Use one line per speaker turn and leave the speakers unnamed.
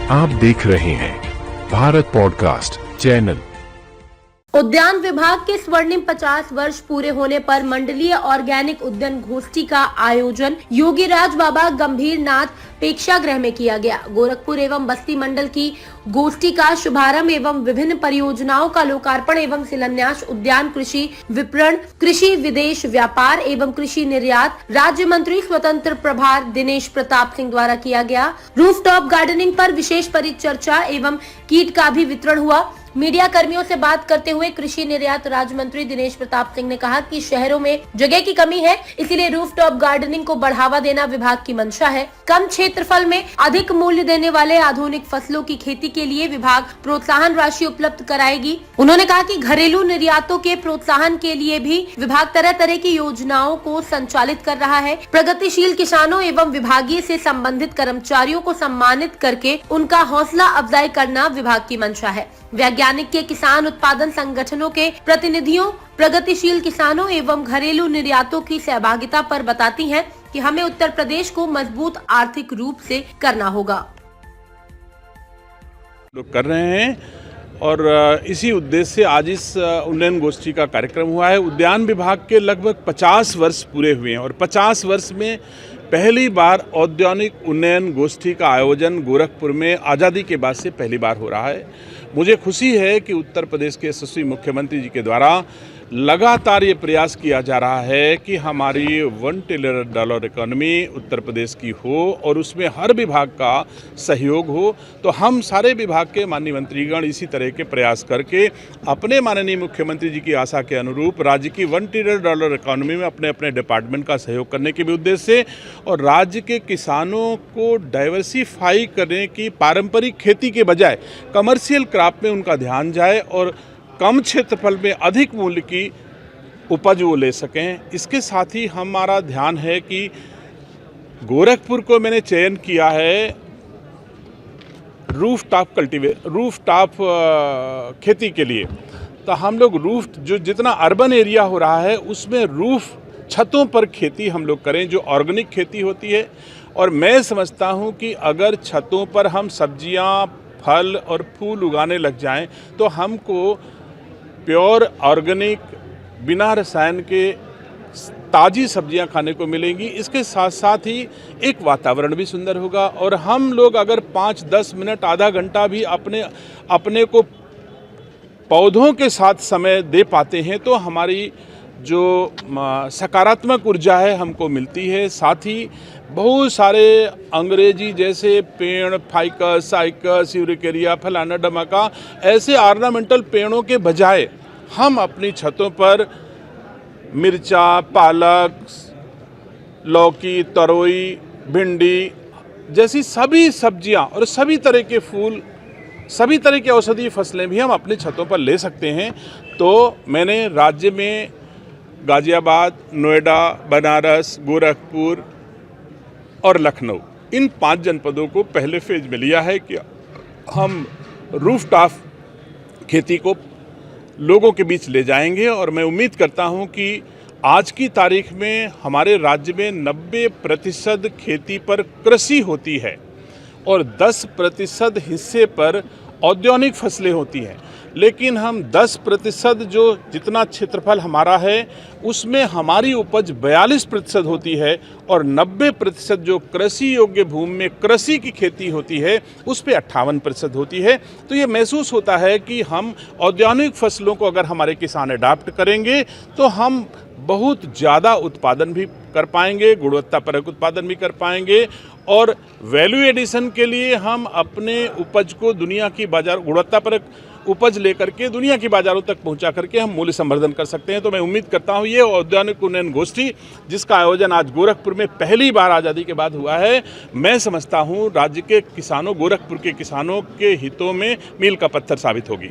आप देख रहे हैं भारत पॉडकास्ट चैनल।
उद्यान विभाग के स्वर्णिम 50 वर्ष पूरे होने पर मंडलीय ऑर्गेनिक उद्यान गोष्ठी का आयोजन योगीराज बाबा गंभीरनाथ प्रेक्षागृह में किया गया। गोरखपुर एवं बस्ती मंडल की गोष्ठी का शुभारंभ एवं विभिन्न परियोजनाओं का लोकार्पण एवं शिलान्यास उद्यान कृषि विपणन, कृषि विदेश व्यापार एवं कृषि निर्यात राज्य मंत्री स्वतंत्र प्रभार दिनेश प्रताप सिंह द्वारा किया गया। रूफटॉप गार्डनिंग पर विशेष परिचर्चा एवं कीट का भी वितरण हुआ। मीडिया कर्मियों से बात करते हुए कृषि निर्यात राज्य मंत्री दिनेश प्रताप सिंह ने कहा कि शहरों में जगह की कमी है, इसीलिए रूफटॉप गार्डनिंग को बढ़ावा देना विभाग की मंशा है। कम क्षेत्रफल में अधिक मूल्य देने वाले आधुनिक फसलों की खेती के लिए विभाग प्रोत्साहन राशि उपलब्ध कराएगी। उन्होंने कहा कि घरेलू निर्यातों के प्रोत्साहन के लिए भी विभाग तरह तरह की योजनाओं को संचालित कर रहा है। प्रगतिशील किसानों एवं विभागीय से संबंधित कर्मचारियों को सम्मानित करके उनका हौसला अफजाई करना विभाग की मंशा है। वैज्ञानिक के किसान उत्पादन संगठनों के प्रतिनिधियों प्रगतिशील किसानों एवं घरेलू निर्यातों की सहभागिता पर बताती हैं कि हमें उत्तर प्रदेश को मजबूत आर्थिक रूप से करना होगा।
लोग कर रहे हैं और इसी उद्देश्य से आज इस उन्नयन गोष्ठी का कार्यक्रम हुआ है। उद्यान विभाग के लगभग 50 वर्ष पूरे हुए हैं और 50 वर्ष में पहली बार औद्यानिक उन्नयन गोष्ठी का आयोजन गोरखपुर में आज़ादी के बाद से पहली बार हो रहा है। मुझे खुशी है कि उत्तर प्रदेश के यशस्वी मुख्यमंत्री जी के द्वारा लगातार ये प्रयास किया जा रहा है कि हमारी $1 ट्रिलियन इकोनॉमी उत्तर प्रदेश की हो और उसमें हर विभाग का सहयोग हो। तो हम सारे विभाग के माननीय मंत्रीगण इसी तरह के प्रयास करके अपने माननीय मुख्यमंत्री जी की आशा के अनुरूप राज्य की $1 ट्रिलियन इकोनॉमी में अपने अपने डिपार्टमेंट का सहयोग करने के भी उद्देश्य से और राज्य के किसानों को डाइवर्सिफाई करने की पारंपरिक खेती के बजाय कमर्शियल क्रॉप में उनका ध्यान जाए और कम क्षेत्रफल में अधिक मूल्य की उपज वो ले सकें। इसके साथ ही हमारा ध्यान है कि गोरखपुर को मैंने चयन किया है रूफटॉप खेती के लिए। तो हम लोग जो जितना अर्बन एरिया हो रहा है उसमें रूफ छतों पर खेती हम लोग करें जो ऑर्गेनिक खेती होती है। और मैं समझता हूँ कि अगर छतों पर हम सब्जियाँ, फल और फूल उगाने लग जाएं तो हमको प्योर ऑर्गेनिक बिना रसायन के ताज़ी सब्जियां खाने को मिलेंगी। इसके साथ साथ ही एक वातावरण भी सुंदर होगा और हम लोग अगर 5-10 मिनट आधा घंटा भी अपने को पौधों के साथ समय दे पाते हैं तो हमारी जो सकारात्मक ऊर्जा है हमको मिलती है। साथ ही बहुत सारे अंग्रेजी जैसे पेड़ फाइकस, साइकस, यूरिकेरिया, फलाना डमाका ऐसे ऑर्नामेंटल पेड़ों के बजाय हम अपनी छतों पर मिर्चा, पालक, लौकी, तरोई, भिंडी जैसी सभी सब्जियां और सभी तरह के फूल, सभी तरह की औषधीय फसलें भी हम अपनी छतों पर ले सकते हैं। तो मैंने राज्य में गाजियाबाद, नोएडा, बनारस, गोरखपुर और लखनऊ इन 5 जनपदों को पहले फेज में लिया है कि हम रूफटॉप खेती को लोगों के बीच ले जाएंगे। और मैं उम्मीद करता हूं कि आज की तारीख में हमारे राज्य में 90% खेती पर कृषि होती है और 10% हिस्से पर औद्यानिक फसलें होती हैं। लेकिन हम 10% जो जितना क्षेत्रफल हमारा है उसमें हमारी उपज 42% होती है और 90% जो कृषि योग्य भूमि में कृषि की खेती होती है उस पे 58% होती है। तो ये महसूस होता है कि हम औद्यानिक फसलों को अगर हमारे किसान अडाप्ट करेंगे तो हम बहुत ज़्यादा उत्पादन भी कर पाएंगे, गुणवत्तापरक उत्पादन भी कर पाएंगे और वैल्यू एडिशन के लिए हम अपने उपज को दुनिया की बाजार गुणवत्तापरक उपज लेकर के दुनिया की बाजारों तक पहुंचा करके हम मूल्य संवर्धन कर सकते हैं। तो मैं उम्मीद करता हूं ये औद्यानिक उन्नयन गोष्ठी जिसका आयोजन आज गोरखपुर में पहली बार आज़ादी के बाद हुआ है, मैं समझता हूं राज्य के किसानों, गोरखपुर के किसानों के हितों में मील का पत्थर साबित होगी।